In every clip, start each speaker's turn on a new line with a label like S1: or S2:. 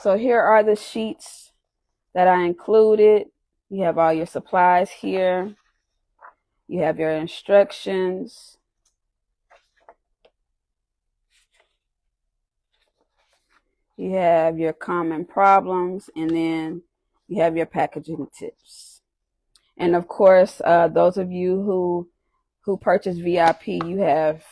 S1: So here are the sheets that I included. You have all your supplies here. You have your instructions. You have your common problems, and then you have your packaging tips. And of course, those of you who purchase VIP, you have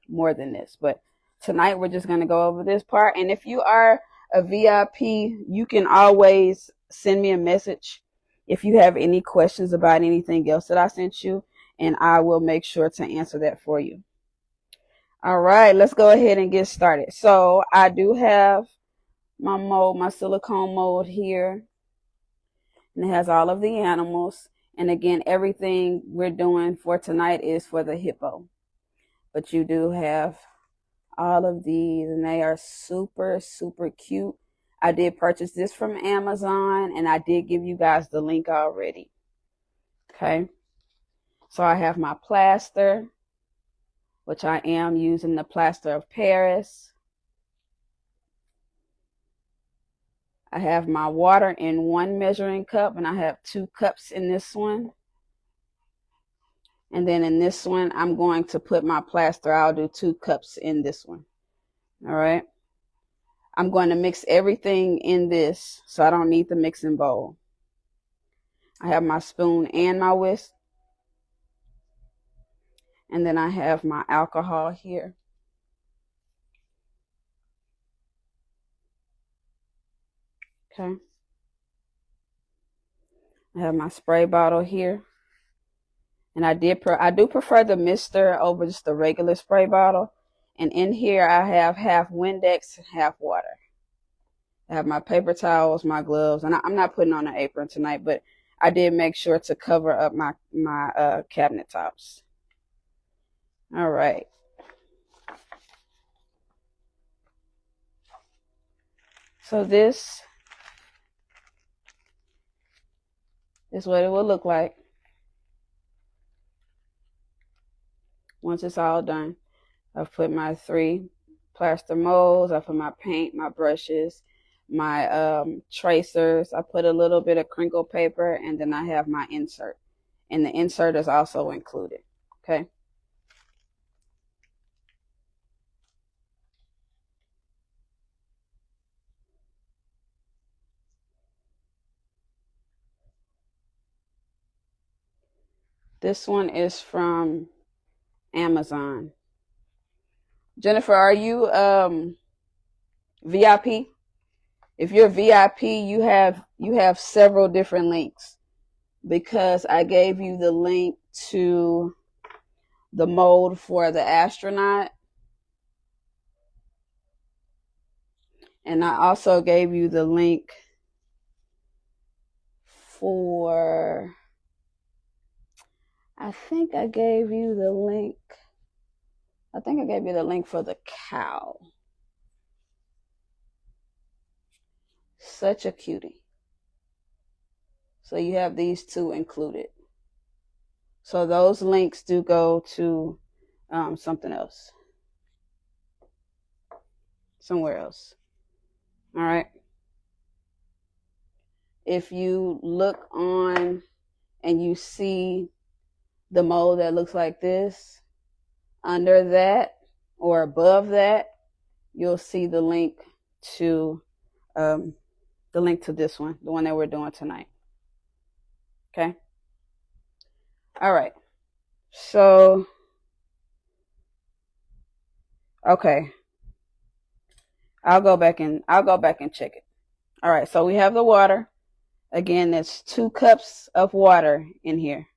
S1: more than this. But tonight we're just going to go over this part. And if you are a VIP, you can always send me a message if you have any questions about anything else that I sent you, and I will make sure to answer that for you. All right, let's go ahead and get started. So I do have my mold, my silicone mold here, and it has all of the animals. And again, everything we're doing for tonight is for the hippo. But you do have all of these, and they are super, super cute. I did purchase this from Amazon, and I did give you guys the link already. Okay. So I have my plaster, which I am using the plaster of Paris. I have my water in one measuring cup, and I have 2 cups in this one. And then in this one, I'm going to put my plaster. I'll do 2 cups in this one. All right. I'm going to mix everything in this, so I don't need the mixing bowl. I have my spoon and my whisk. And then I have my alcohol here. Okay. I have my spray bottle here. And I do prefer the mister over just the regular spray bottle. And in here I have half Windex, half water. I have my paper towels, my gloves, and I'm not putting on an apron tonight, but I did make sure to cover up my cabinet tops. All right. So this is what it will look like once it's all done. I've put my 3 plaster molds. I put my paint, my brushes, my tracers. I put a little bit of crinkle paper, and then I have my insert. And the insert is also included. Okay. This one is from Amazon. Jennifer, are you VIP? If you're VIP, you have several different links, because I gave you the link to the mold for the astronaut, and I also gave you the link for, I think I gave you the link for the cow. Such a cutie. So you have these 2 included. So those links do go to something else. Somewhere else. All right. If you look on and you see the mold that looks like this, under that or above that, you'll see the link to this one, the one that we're doing tonight. Okay. All right. So, okay. I'll go back and check it. All right. So we have the water. Again, there's 2 cups of water in here.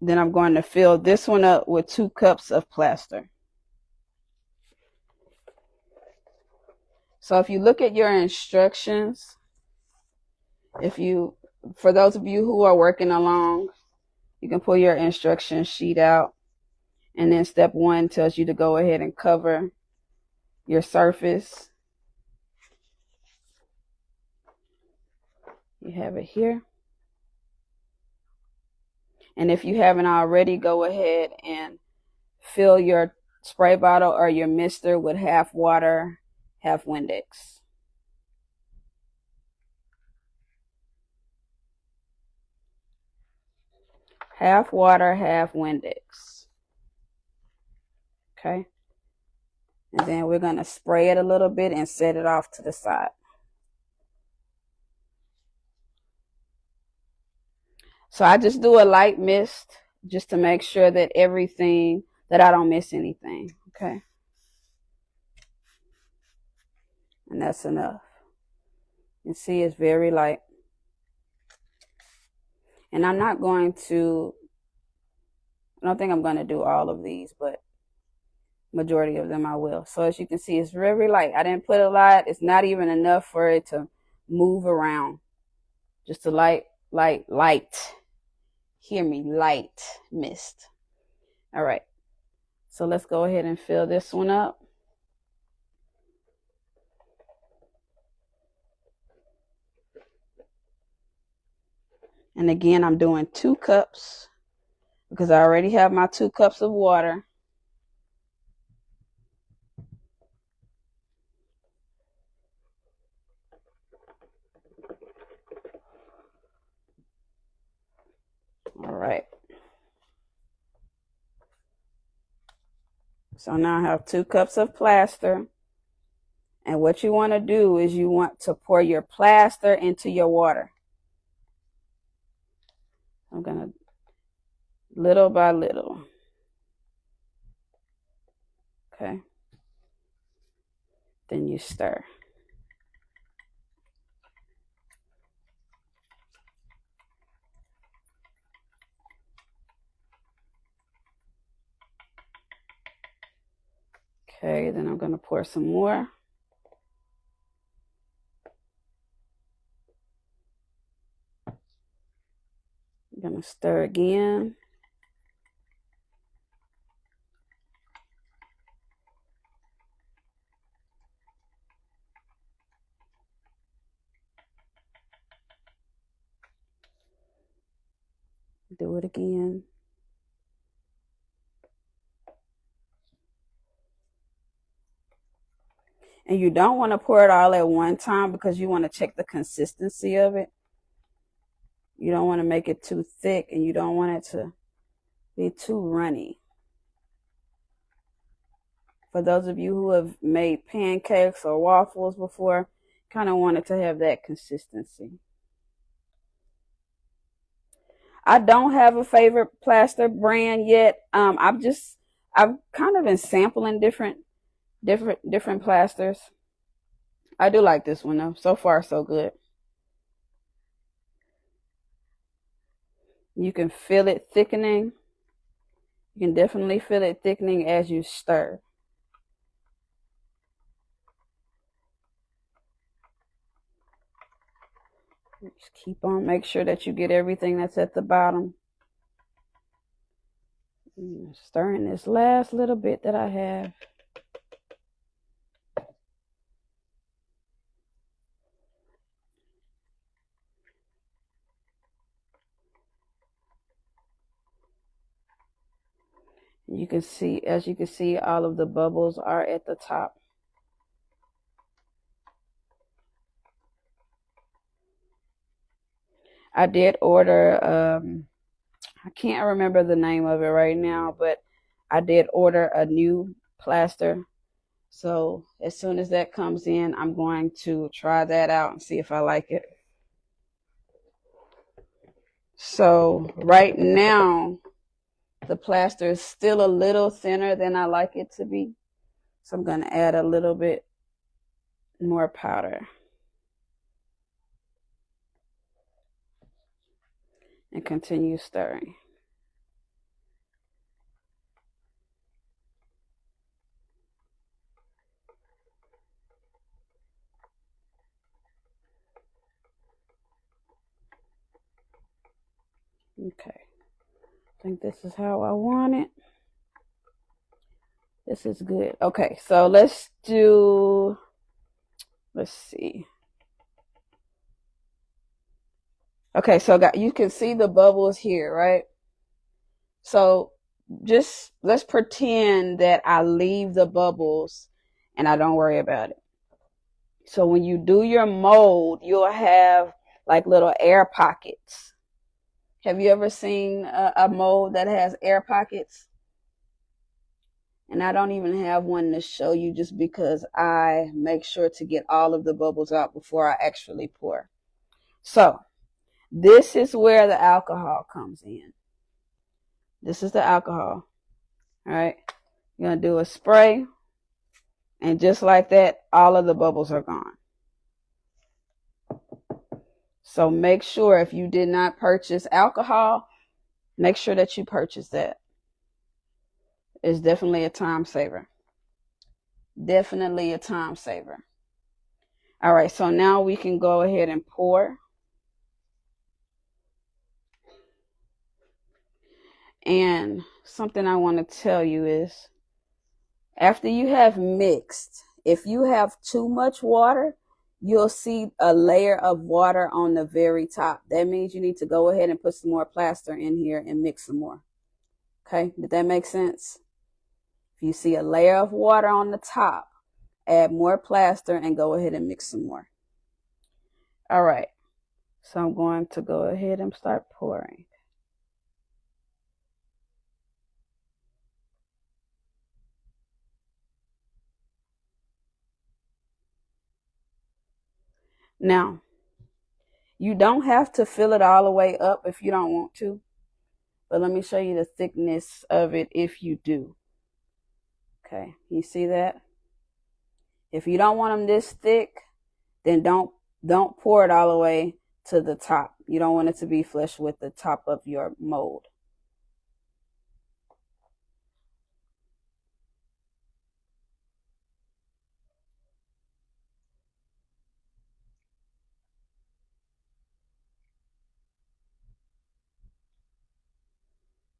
S1: Then I'm going to fill this one up with 2 cups of plaster. So if you look at your instructions, for those of you who are working along, you can pull your instruction sheet out, and then step 1 tells you to go ahead and cover your surface. You have it here. And if you haven't already, go ahead and fill your spray bottle or your mister with half water, half Windex. Half water, half Windex. Okay. And then we're going to spray it a little bit and set it off to the side. So I just do a light mist just to make sure that that I don't miss anything. Okay. And that's enough. You see, it's very light. And I don't think I'm going to do all of these, but majority of them I will. So as you can see, it's very light. I didn't put a lot. It's not even enough for it to move around. Just a light. Hear me, light mist. All right. So let's go ahead and fill this one up. And again, I'm doing 2 cups because I already have my 2 cups of water. All right. So now I have 2 cups of plaster. And what you want to do is you want to pour your plaster into your water. I'm going to, little by little. Okay. Then you stir. Okay, then I'm going to pour some more. I'm going to stir again. Do it again. And you don't want to pour it all at one time because you want to check the consistency of it. You don't want to make it too thick and you don't want it to be too runny. For those of you who have made pancakes or waffles before, kind of want it to have that consistency. I don't have a favorite plaster brand yet. I've kind of been sampling different plasters. I do like this one though. So far, so good. You can feel it thickening. You can definitely feel it thickening as you stir. Just keep on, make sure that you get everything that's at the bottom. Stirring this last little bit that I have. You can see, as you can see, all of the bubbles are at the top. I did order, I can't remember the name of it right now, but I did order a new plaster. So as soon as that comes in, I'm going to try that out and see if I like it. So right now, the plaster is still a little thinner than I like it to be. So I'm going to add a little bit more powder. And continue stirring. Okay. I think this is how I want it. This is good. Okay, so let's see. Okay, so you can see the bubbles here, right? So just let's pretend that I leave the bubbles and I don't worry about it. So when you do your mold, you'll have like little air pockets. Have you ever seen a mold that has air pockets? And I don't even have one to show you just because I make sure to get all of the bubbles out before I actually pour. So this is where the alcohol comes in. This is the alcohol. All right. You're going to do a spray. And just like that, all of the bubbles are gone. So make sure if you did not purchase alcohol, make sure that you purchase that. It's definitely a time saver. Definitely a time saver. All right, so now we can go ahead and pour. And something I want to tell you is, after you have mixed, if you have too much water, you'll see a layer of water on the very top. That means you need to go ahead and put some more plaster in here and mix some more. Okay, did that make sense? If you see a layer of water on the top, add more plaster and go ahead and mix some more. All right, so I'm going to go ahead and start pouring. Now, you don't have to fill it all the way up if you don't want to, but let me show you the thickness of it if you do. Okay, you see that? If you don't want them this thick, then don't pour it all the way to the top. You don't want it to be flush with the top of your mold.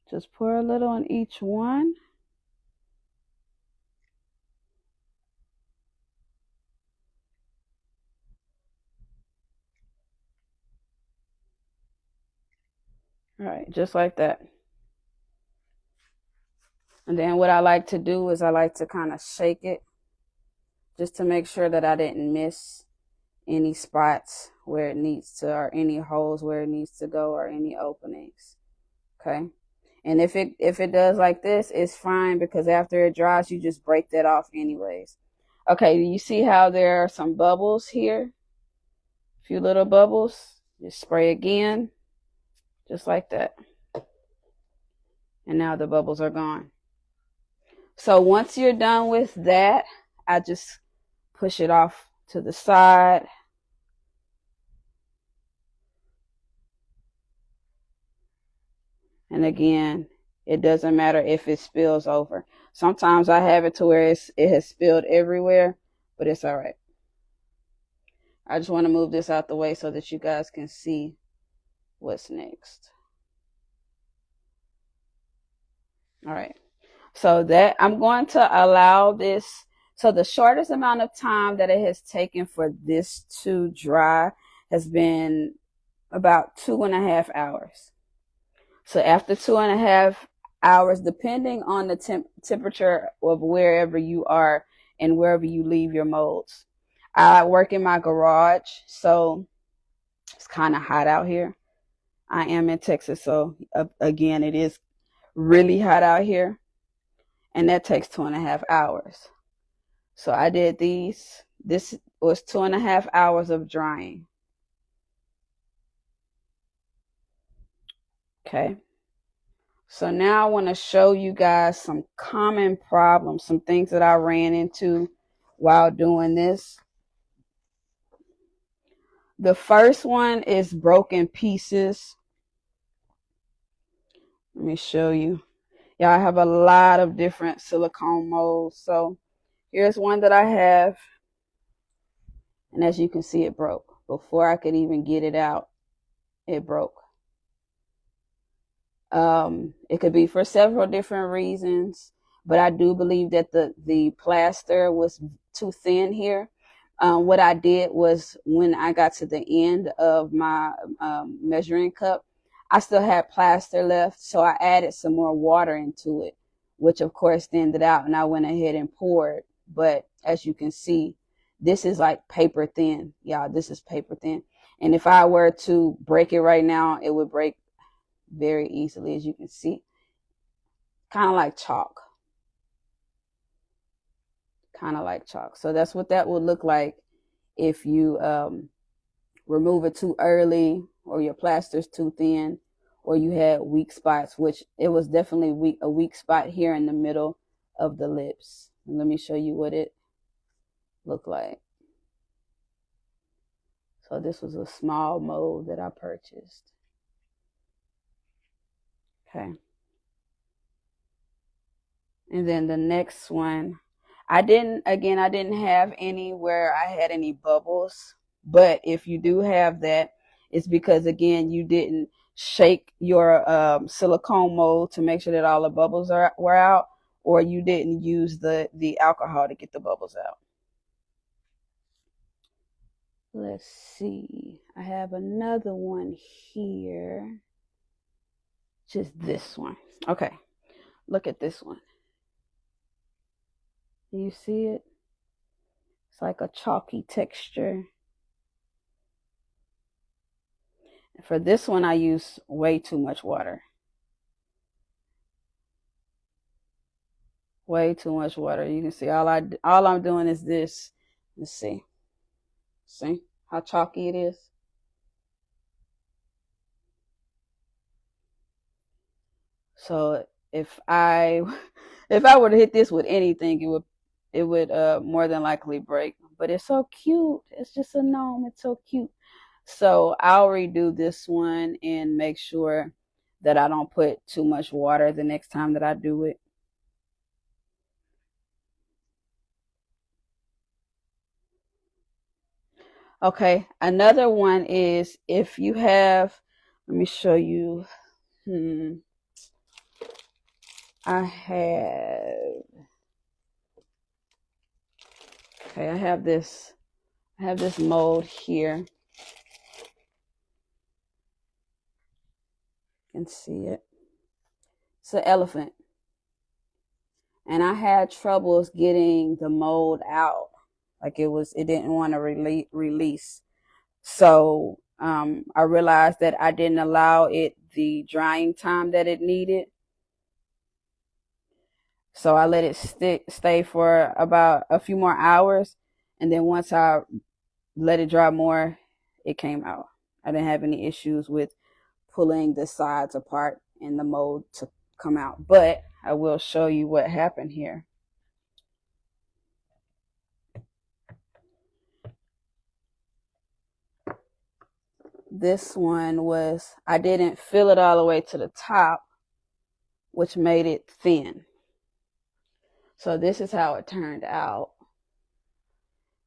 S1: Just pour a little on each one. All right, just like that. And then what I like to do is I like to kind of shake it just to make sure that I didn't miss any spots where it needs to, or any holes where it needs to go, or any openings. Okay. And if it does like this, it's fine, because after it dries, you just break that off anyways. Okay, you see how there are some bubbles here? A few little bubbles. Just spray again, just like that. And now the bubbles are gone. So once you're done with that, I just push it off to the side. And again, it doesn't matter if it spills over. Sometimes I have it to where it has spilled everywhere, but it's all right. I just want to move this out the way so that you guys can see what's next. All right. So that I'm going to allow this. So the shortest amount of time that it has taken for this to dry has been about 2.5 hours. So after 2.5 hours, depending on the temperature of wherever you are and wherever you leave your molds. I work in my garage, so it's kind of hot out here. I am in Texas, so again, it is really hot out here. And that takes 2.5 hours. So I did these. This was 2.5 hours of drying. Okay. So now I want to show you guys some common problems, some things that I ran into while doing this. The first one is broken pieces. Let me show you. Yeah, I have a lot of different silicone molds. So here's one that I have. And as you can see, it broke. Before I could even get it out, it broke. It could be for several different reasons, but I do believe that the plaster was too thin here. What I did was, when I got to the end of my measuring cup, I still had plaster left, so I added some more water into it, which of course thinned it out, and I went ahead and poured. But as you can see, This is like paper thin. Y'all, this is paper thin. And if I were to break it right now, it would break very easily, as you can see. Kind of like chalk. Kind of like chalk. So that's what that would look like if you remove it too early, or your plaster's too thin, or you had weak spots, which it was definitely a weak spot here in the middle of the lips. And let me show you what it looked like. So this was a small mold that I purchased. Okay. And then the next one, I didn't have any where I had any bubbles. But if you do have that, it's because, again, you didn't shake your silicone mold to make sure that all the bubbles were out, or you didn't use the alcohol to get the bubbles out. Let's see. I have another one here. Just this one. Okay. Look at this one. Do you see it? It's like a chalky texture. For this one, I use way too much water. Way too much water. You can see all I'm doing is this. Let's see. See how chalky it is? So if I were to hit this with anything, it would more than likely break. But it's so cute. It's just a gnome. It's so cute. So I'll redo this one and make sure that I don't put too much water the next time that I do it. Okay, another one is if you have, let me show you. I have this mold here. You can see it. It's an elephant. And I had troubles getting the mold out. Like it didn't want to release. So I realized that I didn't allow it the drying time that it needed. So I let it stay for about a few more hours. And then once I let it dry more, it came out. I didn't have any issues with pulling the sides apart and the mold to come out. But I will show you what happened here. This one was, I didn't fill it all the way to the top, which made it thin. So this is how it turned out.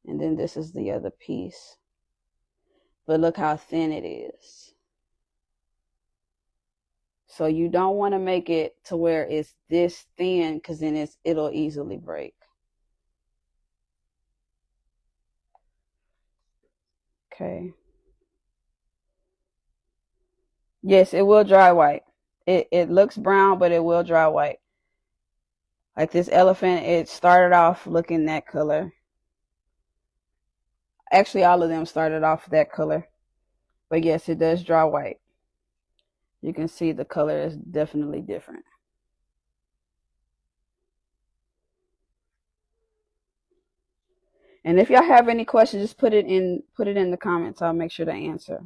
S1: And then this is the other piece. But look how thin it is. So you don't want to make it to where it's this thin, because then it'll easily break. Okay. Yes, it will dry white. It looks brown, but it will dry white. Like this elephant, it started off looking that color. Actually, all of them started off that color. But yes, it does dry white. You can see the color is definitely different. And if y'all have any questions, just put it in the comments. I'll make sure to answer.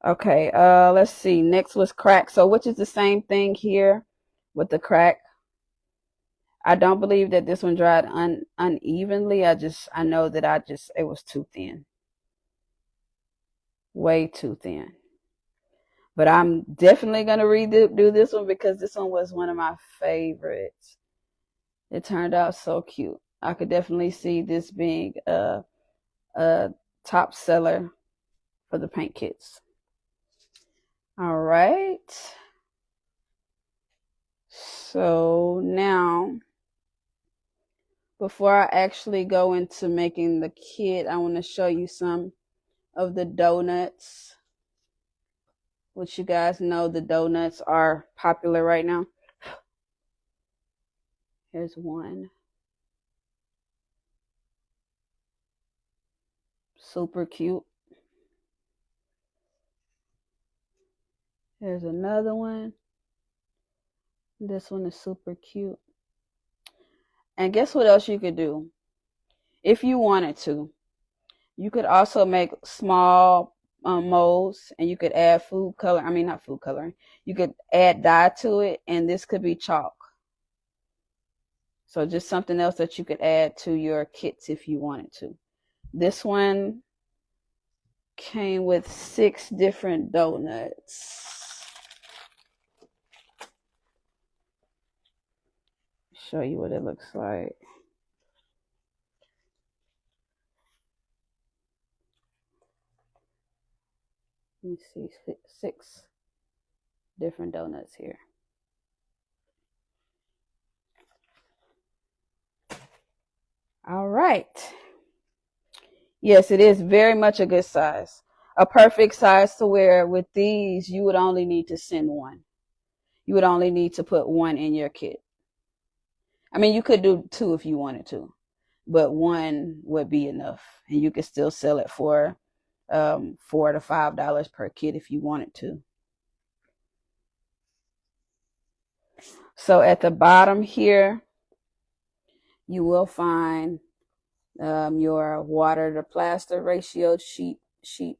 S1: Okay, let's see. Next was crack. So which is the same thing here with the crack. I don't believe that this one dried unevenly. I know that it was too thin. Way too thin. But I'm definitely going to redo this one because this one was one of my favorites. It turned out so cute. I could definitely see this being a top seller for the paint kits. All right. So now, before I actually go into making the kit, I want to show you some of the donuts, which you guys know the donuts are popular right now. Here's one. Super cute. There's another one. This one is super cute. And guess what else you could do? If you wanted to, you could also make small molds, and you could add food color. I mean, not food coloring. You could add dye to it, and this could be chalk. So just something else that you could add to your kits if you wanted to. This one came with 6 different donuts. Show you what it looks like. Let me see, 6 different donuts here. All right. Yes, it is very much a good size. A perfect size to where with these, you would only need to send one. You would only need to put one in your kit. I mean, you could do 2 if you wanted to, but 1 would be enough. And you could still sell it for $4 to $5 per kit if you wanted to. So at the bottom here, you will find your water to plaster ratio sheet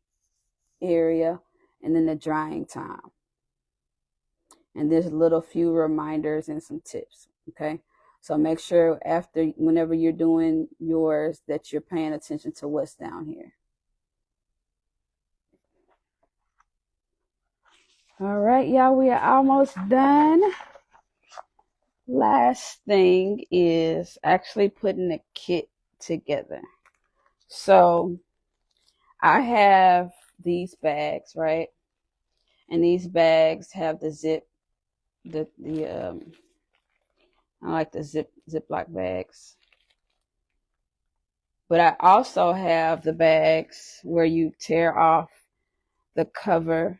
S1: area, and then the drying time. And there's little few reminders and some tips. Okay, so make sure whenever you're doing yours that you're paying attention to what's down here. All right, y'all, we are almost done. Last thing is actually putting the kit together. So I have these bags, right? And these bags have the zip, I like the Ziploc bags. But I also have the bags where you tear off the cover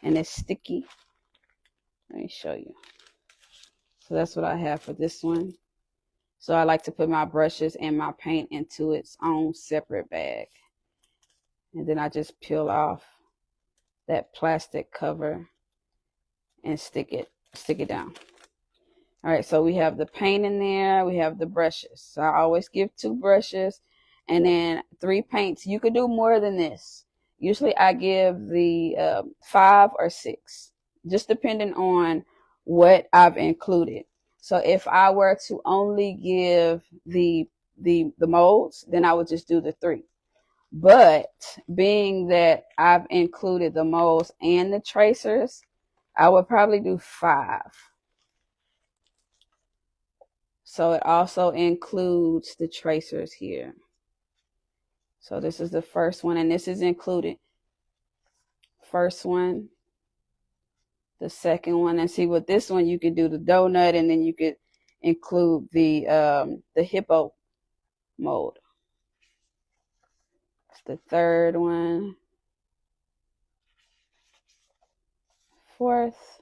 S1: and it's sticky. Let me show you. So that's what I have for this one. So I like to put my brushes and my paint into its own separate bag. And then I just peel off that plastic cover and stick it down. All right, so we have the paint in there, we have the brushes. So I always give 2 brushes and then 3 paints. You could do more than this. Usually I give the 5 or 6, just depending on what I've included. So if I were to only give the molds, then I would just do the 3. But being that I've included the molds and the tracers, I would probably do 5. So it also includes the tracers here. So this is the first one, and this is included. First one, the second one, and see with this one you could do the donut, and then you could include the hippo mold. It's the third one, fourth,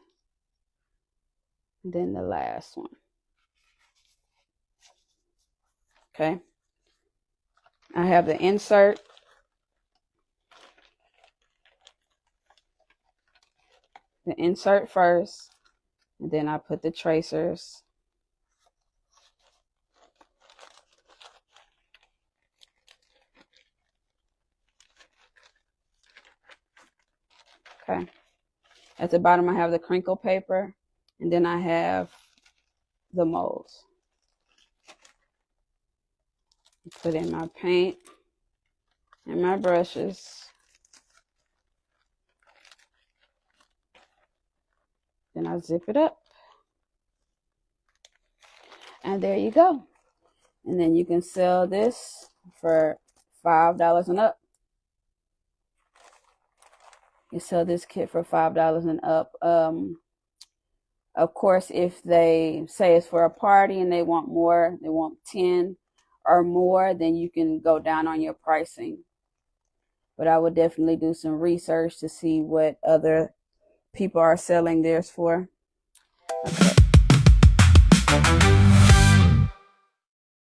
S1: and then the last one. Okay, I have the insert. The insert first, and then I put the tracers. Okay, at the bottom I have the crinkle paper, and then I have the molds. Put in my paint and my brushes. Then I zip it up. And there you go. And then you can sell this for $5 and up. You sell this kit for $5 and up. Of course, if they say it's for a party and they want more, they want 10 or more, then you can go down on your pricing. But I would definitely do some research to see what other people are selling theirs for. Okay.